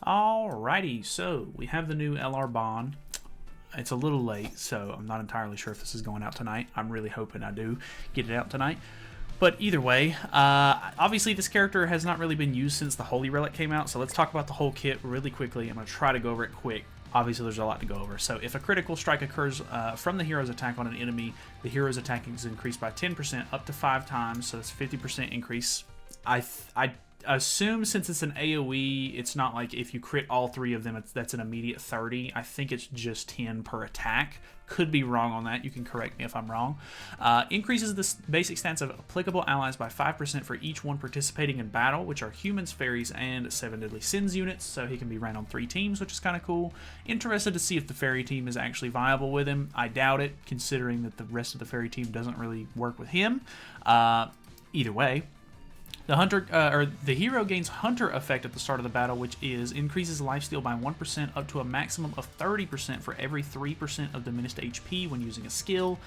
Alrighty, so we have the new LR Bond. It's a little late, so I'm not entirely sure if this is going out tonight. I'm really hoping I do get it out tonight. But either way, obviously this character has not really been used since the Holy Relic came out, so let's talk about the whole kit really quickly. I'm going to try to go over it quick. Obviously there's a lot to go over. So if a critical strike occurs from the hero's attack on an enemy, the hero's attack is increased by 10% up to 5 times, so that's a 50% increase. I assume since it's an AoE, it's not like if you crit all 3 of them, that's an immediate 30. I think it's just 10 per attack. Could be wrong on that. You can correct me if I'm wrong. Increases the basic stats of applicable allies by 5% for each one participating in battle, which are humans, fairies, and 7 deadly sins units. So he can be ran on 3 teams, which is kind of cool. Interested to see if the fairy team is actually viable with him. I doubt it, considering that the rest of the fairy team doesn't really work with him. Either way. The hero gains Hunter effect at the start of the battle, which increases lifesteal by 1% up to a maximum of 30% for every 3% of diminished HP when using a skill.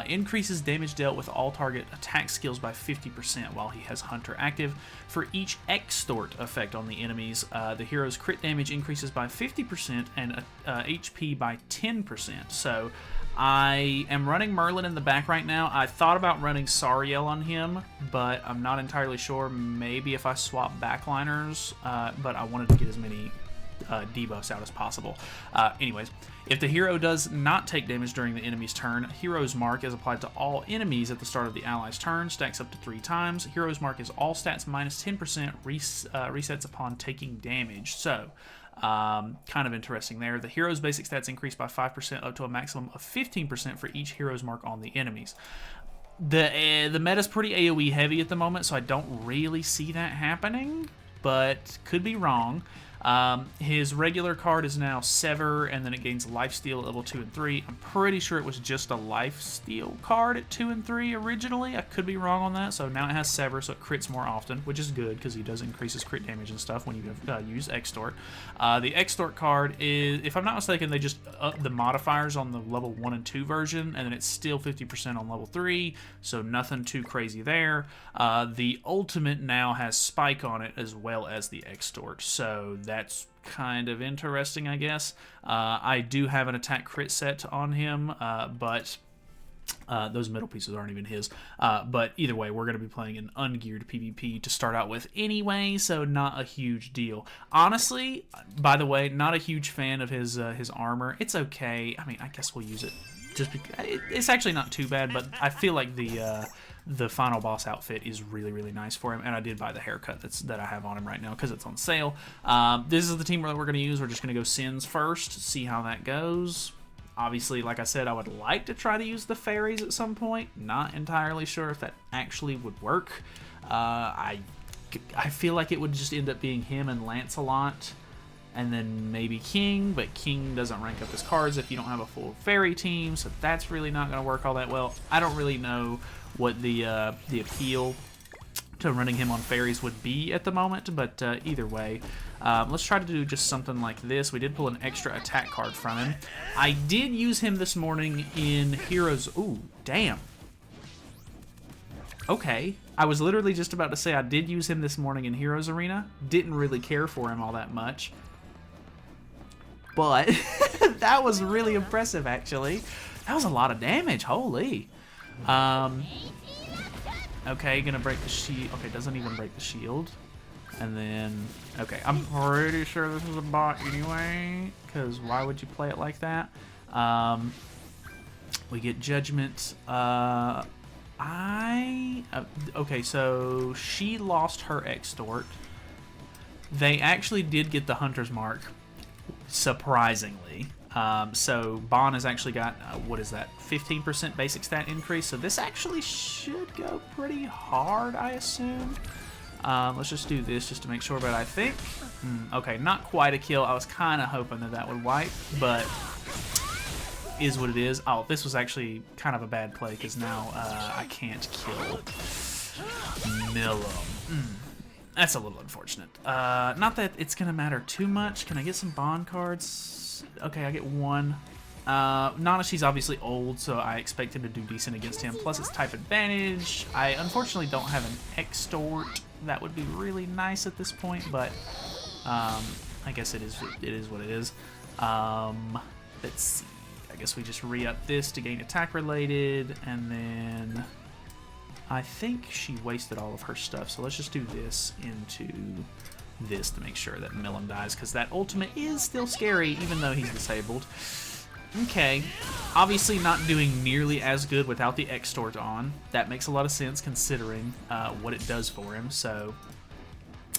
Increases damage dealt with all target attack skills by 50% while he has Hunter active. For each extort effect on the enemies, the hero's crit damage increases by 50% and HP by 10%. So I am running Merlin in the back right now. I thought about running Sariel on him, but I'm not entirely sure. Maybe if I swap backliners, but I wanted to get as many debuffs out as possible. Anyways, if the hero does not take damage during the enemy's turn, Hero's Mark is applied to all enemies at the start of the ally's turn, stacks up to 3 times. Hero's Mark is all stats minus 10%, resets upon taking damage. So, kind of interesting there. The hero's basic stats increase by 5% up to a maximum of 15% for each hero's mark on the enemies. The meta's pretty AoE heavy at the moment, so I don't really see that happening, but could be wrong. His regular card is now Sever, and then it gains Lifesteal at level 2 and 3. I'm pretty sure it was just a Lifesteal card at 2 and 3 originally. I could be wrong on that. So now it has Sever, so it crits more often, which is good because he does increase his crit damage and stuff when you use Extort. The Extort card is, if I'm not mistaken, they just up the modifiers on the level 1 and 2 version, and then it's still 50% on level 3, so nothing too crazy there. The Ultimate now has Spike on it as well as the Extort, so that's kind of interesting, I guess. I do have an attack crit set on him, but those middle pieces aren't even his. But either way, we're going to be playing an ungeared PvP to start out with anyway, so not a huge deal. Honestly, by the way, not a huge fan of his armor. It's okay. I mean, I guess we'll use it. Just because it's actually not too bad, but I feel like the final boss outfit is really, really nice for him, and I did buy the haircut that I have on him right now because it's on sale. This is the team that we're going to use. We're just going to go Sins first, see how that goes. Obviously, like I said, I would like to try to use the fairies at some point. Not entirely sure if that actually would work. I feel like it would just end up being him and Lancelot, and then maybe King, but King doesn't rank up his cards if you don't have a full fairy team, so that's really not going to work all that well. I don't really know what the appeal to running him on fairies would be at the moment, but either way, let's try to do just something like this. We did pull an extra attack card from him. I did use him this morning in Heroes. Ooh, damn. Okay, I was literally just about to say I did use him this morning in Heroes Arena. Didn't really care for him all that much, but that was really impressive, actually. That was a lot of damage, holy. Okay, gonna break the shield. Okay, doesn't even break the shield. And then, okay, I'm pretty sure this is a bot anyway, because why would you play it like that? We get Judgment. Okay, so she lost her Extort. They actually did get the Hunter's Mark, surprisingly. So Bon has actually got, what is that, 15% basic stat increase. So this actually should go pretty hard, I assume. Let's just do this just to make sure, but I think, okay, not quite a kill. I was kind of hoping that would wipe, but is what it is. Oh, this was actually kind of a bad play because now I can't kill Millum. That's a little unfortunate. Not that it's going to matter too much. Can I get some Bond cards? Okay, I get one. Nana, she's obviously old, so I expect him to do decent against him. Plus, it's type advantage. I unfortunately don't have an Extort. That would be really nice at this point, but I guess it is what it is. Let's see. I guess we just re-up this to gain attack related, and then I think she wasted all of her stuff, so let's just do this into this to make sure that Milim dies, because that ultimate is still scary even though he's disabled. Okay, obviously not doing nearly as good without the extort on. That makes a lot of sense considering what it does for him. So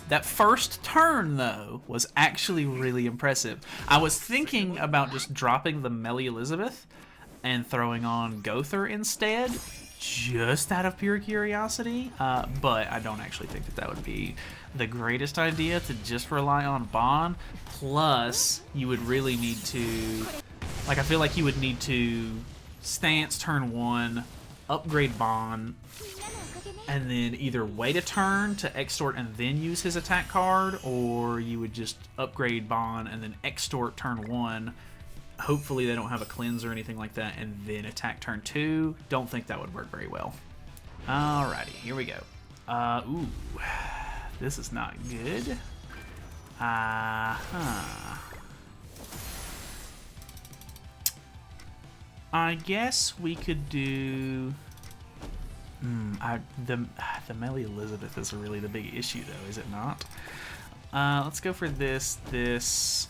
that first turn though was actually really impressive. I was thinking about just dropping the Melly Elizabeth and throwing on Gother instead, just out of pure curiosity, but I don't actually think that that would be the greatest idea to just rely on Bond. Plus, you would really need to, like, I feel like you would need to stance turn 1, upgrade Bond, and then either wait a turn to extort and then use his attack card, or you would just upgrade Bond and then extort turn 1. Hopefully they don't have a cleanse or anything like that, and then attack turn 2. Don't think that would work very well. Alrighty, here we go. Ooh, this is not good. I guess we could do... the Melly Elizabeth is really the big issue, though, is it not? Let's go for this.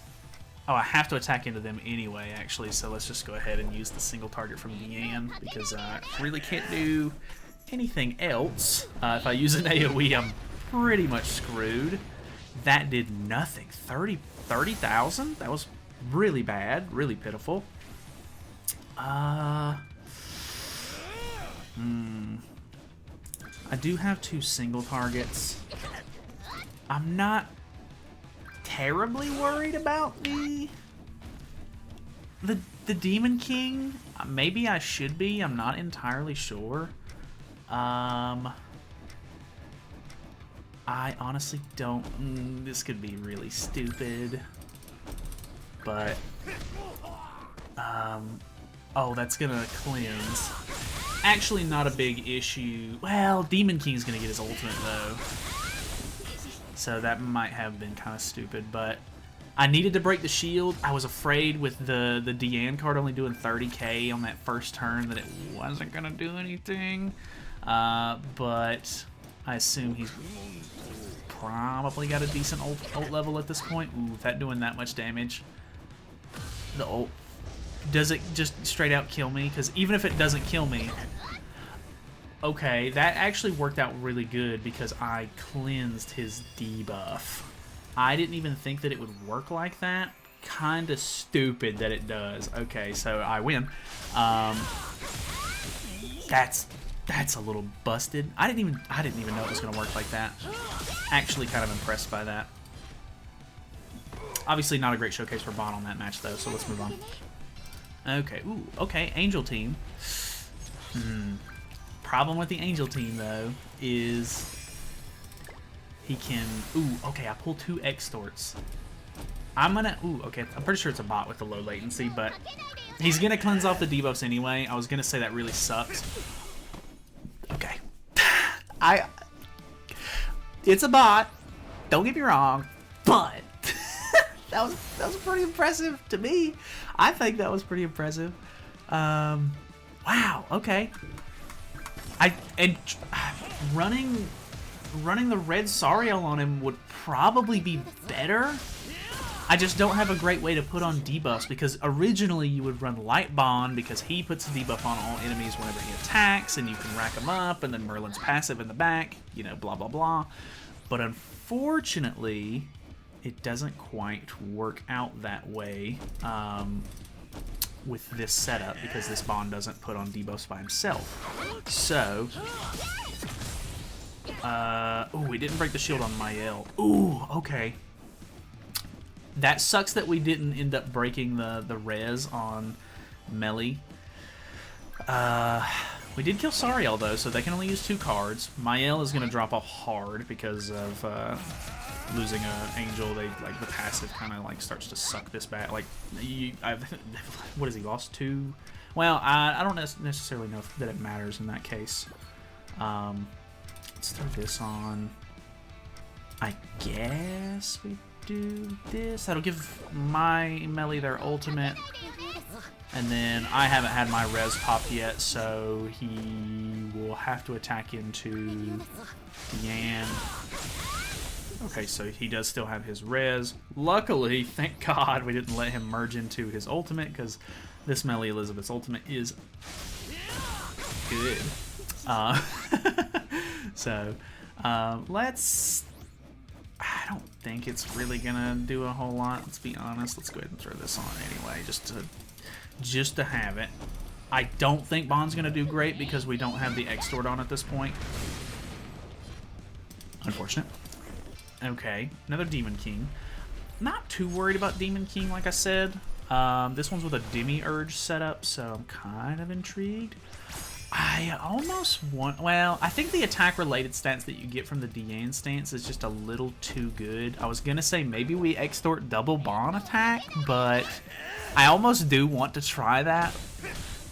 Oh, I have to attack into them anyway, actually, so let's just go ahead and use the single target from Deanne, because I really can't do anything else. If I use an AoE, I'm pretty much screwed. That did nothing. 30,000? That was really bad, really pitiful. I do have 2 single targets. I'm not terribly worried about the Demon King. Maybe I should be. I'm not entirely sure. I honestly don't. This could be really stupid. But oh, that's gonna cleanse. Actually, not a big issue. Well, Demon King's gonna get his ultimate though, so that might have been kind of stupid. But I needed to break the shield. I was afraid with the Deanne card only doing 30k on that first turn that it wasn't gonna do anything. But I assume he's probably got a decent ult level at this point. Ooh, that doing that much damage. The ult. Does it just straight out kill me? Because even if it doesn't kill me... Okay, that actually worked out really good because I cleansed his debuff. I didn't even think that it would work like that. Kinda stupid that it does. Okay, so I win. That's a little busted. I didn't even know it was gonna work like that. Actually kind of impressed by that. Obviously not a great showcase for Bond on that match though, so let's move on. Okay, ooh, okay, Angel team. Problem with the Angel team, though, is he can... Ooh, okay, I pull 2 extorts. I'm gonna... Ooh, okay, I'm pretty sure it's a bot with the low latency, but he's gonna cleanse off the debuffs anyway. I was gonna say that really sucks. Okay. It's a bot, don't get me wrong, but... that was pretty impressive to me. I think that was pretty impressive. Wow. Okay. Running the red Sariel on him would probably be better. I just don't have a great way to put on debuffs because originally you would run Light Bond because he puts a debuff on all enemies whenever he attacks, and you can rack him up, and then Merlin's passive in the back. You know, blah blah blah. But unfortunately, it doesn't quite work out that way with this setup because this Bond doesn't put on debuffs by himself. So, oh, we didn't break the shield on Mael. Ooh, okay. That sucks that we didn't end up breaking the res on Melly. We did kill Sariel though, so they can only use 2 cards. Mael is gonna drop off hard because of losing an Angel. They like the passive kind of like starts to suck this back. Like what has he lost 2? Well, I don't necessarily know that it matters in that case. Let's throw this on. I guess we do this. That'll give my melee their ultimate. And then I haven't had my res pop yet, so he will have to attack into Yan. Okay, so he does still have his res. Luckily, thank God, we didn't let him merge into his ultimate, because this melee Elizabeth's ultimate is good. So, let's... I don't think it's really gonna do a whole lot, let's be honest. Let's go ahead and throw this on anyway, just to have it. I don't think Bond's gonna do great because we don't have the Extort on at this point. Unfortunate. Okay, another Demon King. Not too worried about Demon King, like I said. This one's with a Demiurge setup, so I'm kind of intrigued. I almost want... Well, I think the attack-related stats that you get from the Diane stance is just a little too good. I was gonna say maybe we extort double Bond attack, but I almost do want to try that.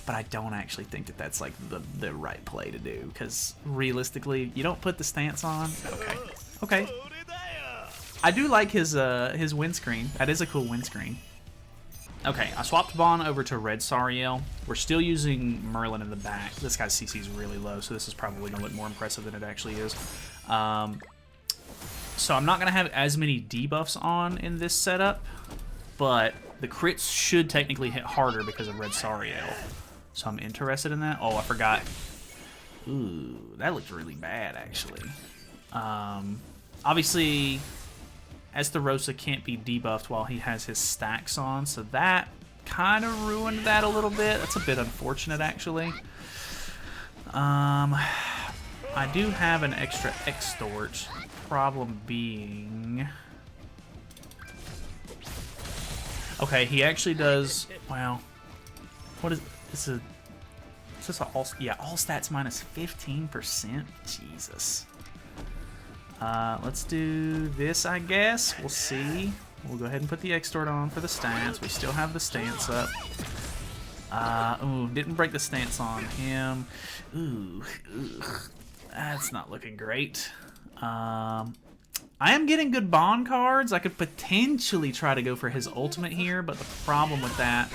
But I don't actually think that that's like the right play to do, because realistically, you don't put the stance on. Okay. Okay. I do like his windscreen. That is a cool windscreen. Okay, I swapped Bond over to Red Sariel. We're still using Merlin in the back. This guy's CC is really low, so this is probably going to look more impressive than it actually is. So I'm not going to have as many debuffs on in this setup, but the crits should technically hit harder because of Red Sariel. So I'm interested in that. Oh, I forgot. Ooh, that looked really bad, actually. Obviously... Estarossa can't be debuffed while he has his stacks on, so that kind of ruined that a little bit. That's a bit unfortunate, actually. I do have an extra extort. Problem being... Okay, he actually does... Well, what is... Is this a all... Yeah, all stats minus 15%? Jesus. Let's do this, I guess. We'll see. We'll go ahead and put the extort on for the stance. We still have the stance up. Ooh, didn't break the stance on him. Ooh, that's not looking great. I am getting good Bond cards. I could potentially try to go for his ultimate here, but the problem with that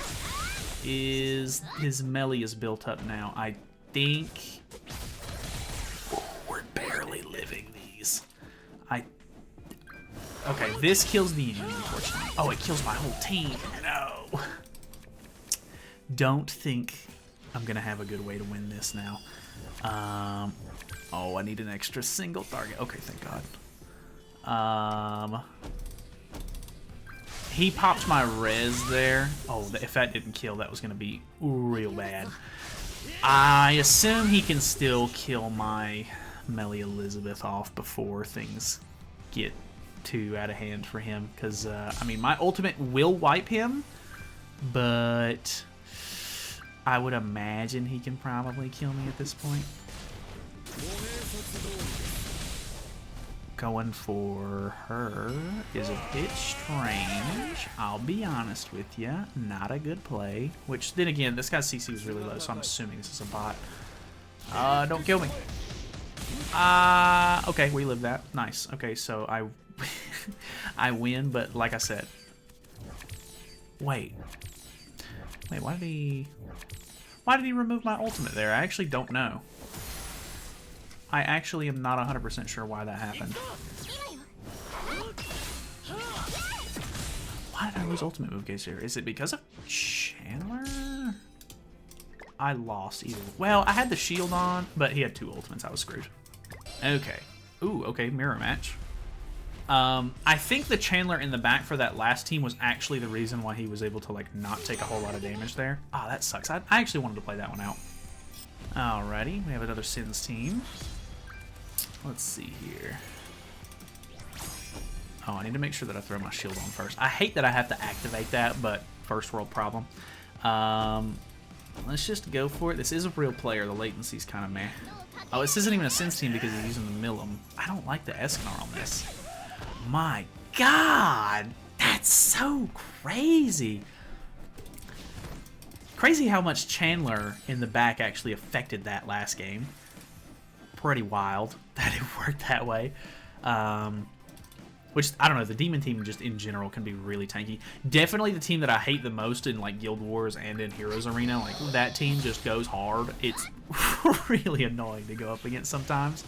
is his melee is built up now. I think... We're barely living these. Okay, this kills the enemy, unfortunately. Oh, it kills my whole team. No. Don't think I'm going to have a good way to win this now. Oh, I need an extra single target. Okay, thank God. He popped my res there. Oh, if that didn't kill, that was going to be real bad. I assume he can still kill my melee Elizabeth off before things get too out of hand for him, because I mean, my ultimate will wipe him, but I would imagine he can probably kill me at this point. Going for her is a bit strange, I'll be honest with you. Not a good play, which then again, this guy's CC was really low, so I'm assuming this is a bot. Don't kill me. Okay, we lived that. Nice. Okay, so I win, but like I said... Wait, why did he remove my ultimate there? I actually don't know. I actually am not 100% sure why that happened. Why did I lose ultimate move gaze here? Is it because of Chandler? I lost either. Well, I had the shield on, but he had two ultimates. I was screwed. Okay. Ooh, okay, mirror match. I think the Chandler in the back for that last team was actually the reason why he was able to, like, not take a whole lot of damage there. Ah, that sucks. I actually wanted to play that one out. Alrighty, we have another Sins team. Let's see here. Oh, I need to make sure that I throw my shield on first. I hate that I have to activate that, but first world problem. Let's just go for it. This is a real player. The latency's kind of meh. Oh, this isn't even a Sins team because he's using the Millum. I don't like the Escanar on this. My God, that's so crazy. Crazy how much Chandler in the back actually affected that last game. Pretty wild that it worked that way. Which, I don't know, the demon team just in general can be really tanky. Definitely the team that I hate the most in like Guild Wars and in Heroes Arena. Like, that team just goes hard. It's really annoying to go up against sometimes.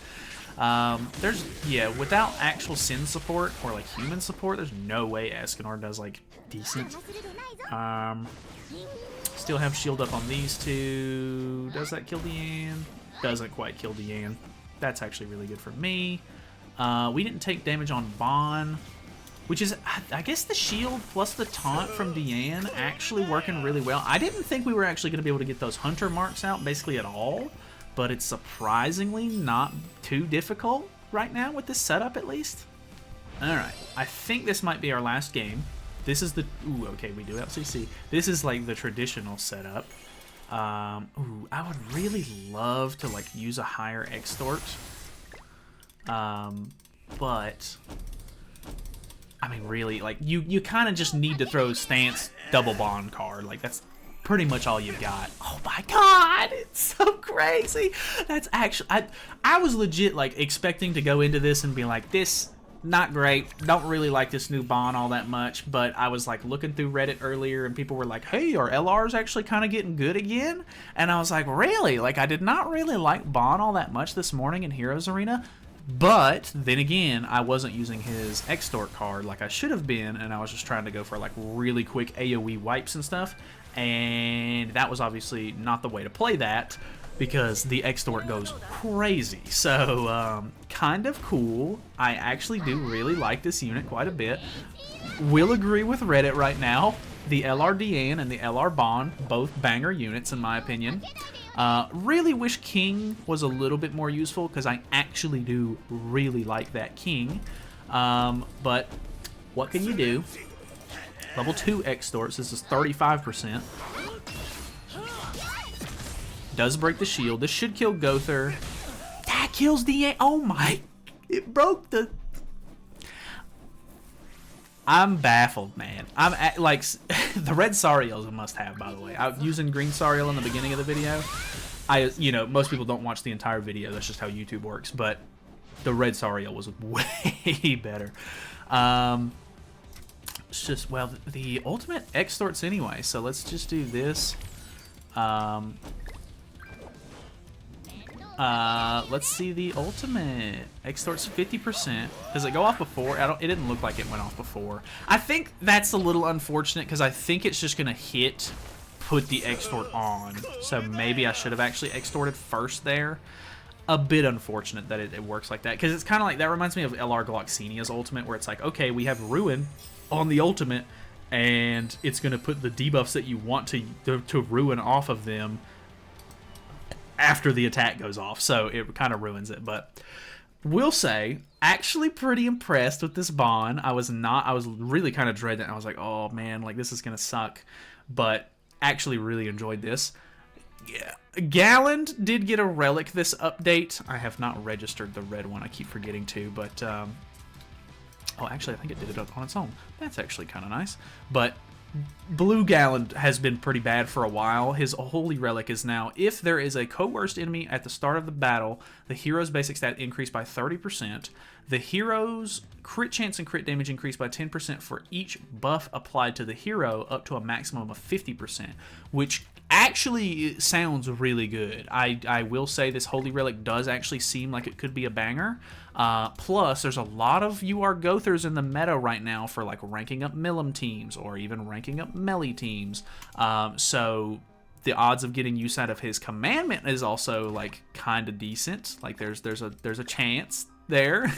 Without actual Sin support or like human support, there's no way Escanor does like decent. Still have shield up on these two. Does that kill Deanne? Doesn't quite kill Deanne. That's actually really good for me. We didn't take damage on Bon, which is, I guess, the shield plus the taunt from Deanne actually working really well. I didn't think we were actually going to be able to get those hunter marks out basically at all, but it's surprisingly not too difficult right now with this setup, at least. Alright, I think this might be our last game. This is the... Ooh, okay, we do LCC. This is like the traditional setup. I would really love to like use a higher extort. But I mean, really, like you kind of just need to throw stance double bond card. Like, that's pretty much all you got. Oh my god, it's so crazy. That's actually, I was legit like expecting to go into this and be like, this not great, don't really like this new Bond all that much. But I was like looking through Reddit earlier and people were like, hey, our LR's actually kind of getting good again. And I was like, really? Like, I did not really like Bond all that much this morning in Heroes Arena. But then again, I wasn't using his extort card like I should have been, and I was just trying to go for like really quick AoE wipes and stuff, and that was obviously not the way to play that because the extort goes crazy. So kind of cool. I actually do really like this unit quite a bit. Will agree with Reddit right now. The LR Deanne and the LR Bond, both banger units in my opinion. Really wish King was a little bit more useful because I actually do really like that King. But what can you do? Level 2 extorts. This is 35%. Does break the shield. This should kill Gother. That kills the... Oh my... It broke the... I'm baffled, man. I'm at, like, the red Sariel is a must-have, by the way. I was using green Sariel in the beginning of the video. You know, most people don't watch the entire video. That's just how YouTube works. But the red Sariel was way better. It's just, well, the ultimate extorts anyway. So let's just do this. Let's see the ultimate. Extorts 50%. Does it go off before? It didn't look like it went off before. I think that's a little unfortunate because I think it's just gonna put the extort on. So maybe I should have actually extorted first there. A bit unfortunate that it works like that because it's kind of like, that reminds me of LR Gloxinia's ultimate where it's like, okay, we have Ruin on the ultimate and it's gonna put the debuffs that you want to Ruin off of them after the attack goes off, so it kind of ruins it. But will say, actually pretty impressed with this Bond. I was really kind of dreading it. I was like, oh man, like this is gonna suck, but actually really enjoyed this. Yeah, Galland did get a relic this update. I have not registered the red one. I keep forgetting to, but oh, actually I think it did it on its own. That's actually kind of nice. But Blue Galland has been pretty bad for a while. His holy relic is now, if there is a coerced enemy at the start of the battle, the hero's basic stat increased by 30%. The hero's crit chance and crit damage increased by 10% for each buff applied to the hero, up to a maximum of 50%, which actually sounds really good. I will say this holy relic does actually seem like it could be a banger. Plus, there's a lot of UR Gothers in the meta right now for like ranking up Milim teams or even ranking up melee teams. So the odds of getting use out of his commandment is also like kind of decent. Like there's a chance there.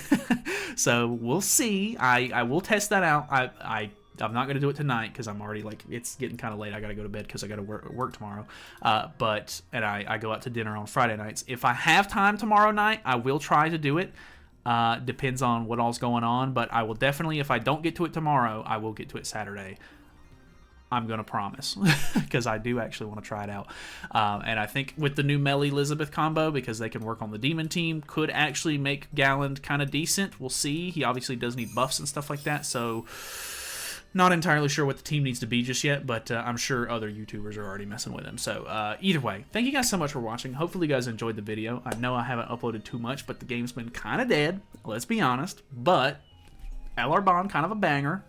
So we'll see. I will test that out. I'm not going to do it tonight because I'm already, like, it's getting kind of late. I got to go to bed because I got to work tomorrow. And I go out to dinner on Friday nights. If I have time tomorrow night, I will try to do it. Depends on what all's going on. But I will definitely, if I don't get to it tomorrow, I will get to it Saturday. I'm going to promise because I do actually want to try it out. And I think with the new Melly Elizabeth combo, because they can work on the demon team, could actually make Galland kind of decent. We'll see. He obviously does need buffs and stuff like that. So not entirely sure what the team needs to be just yet, but I'm sure other YouTubers are already messing with him. So either way, thank you guys so much for watching. Hopefully you guys enjoyed the video. I know I haven't uploaded too much, but the game's been kind of dead. Let's be honest. But LR Bond, kind of a banger.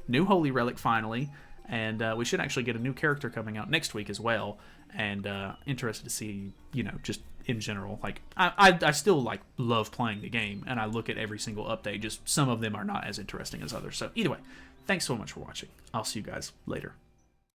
New Holy Relic finally. And we should actually get a new character coming out next week as well. And interested to see, you know, just in general. Like, I still, like, love playing the game. And I look at every single update. Just some of them are not as interesting as others. So, either way, thanks so much for watching. I'll see you guys later.